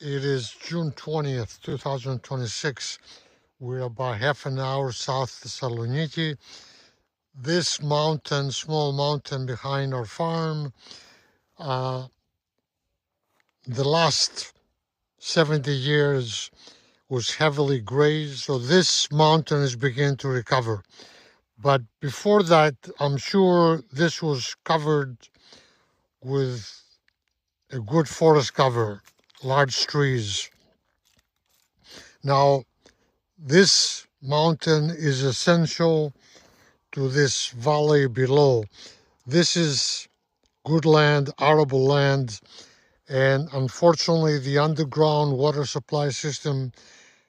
It is June 20th, 2026. We're about half an hour south of Thessaloniki. This mountain, small mountain behind our farm, the last 70 years was heavily grazed, so this mountain is beginning to recover. But before that, I'm sure this was covered with a good forest cover, large trees. Now, this mountain is essential to this valley below. This is good land, arable land, and unfortunately the underground water supply system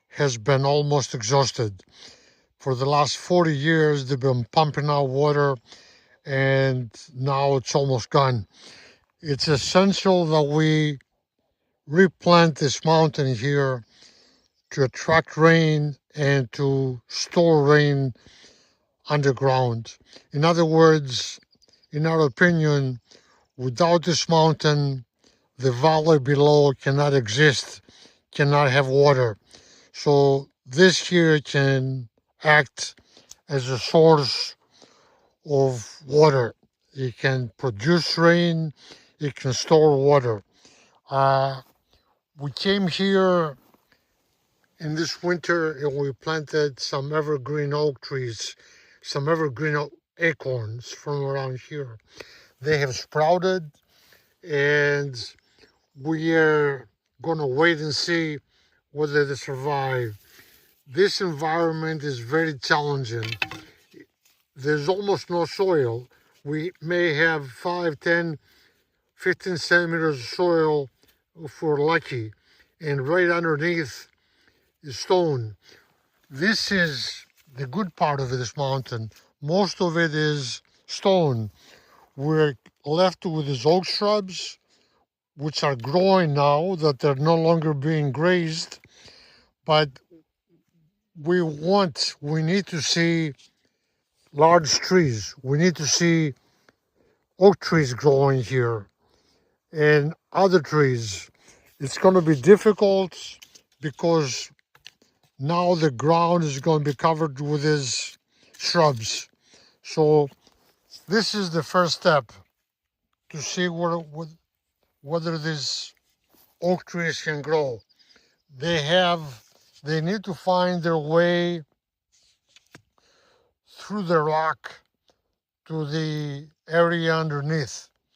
has been almost exhausted. For the last 40 years, they've been pumping out water, and now it's almost gone. It's essential that we replant this mountain here to attract rain and to store rain underground. In other words, in our opinion, without this mountain, the valley below cannot exist, cannot have water. So this here can act as a source of water. It can produce rain, it can store water. We came here in this winter and we planted some evergreen oak trees, some evergreen acorns from around here. They have sprouted, and we are going to wait and see whether they survive. This environment is very challenging. There's almost no soil. We may have 5, 10, 15 centimeters of soil if we're lucky, and right underneath is stone. This is the good part of this mountain. Most of it is stone. We're left with these oak shrubs, which are growing now that they're no longer being grazed. But we need to see large trees. We need to see oak trees growing here and other trees. It's going to be difficult because now the ground is going to be covered with these shrubs. So this is the first step to see whether these oak trees can grow. They need to find their way through the rock to the area underneath.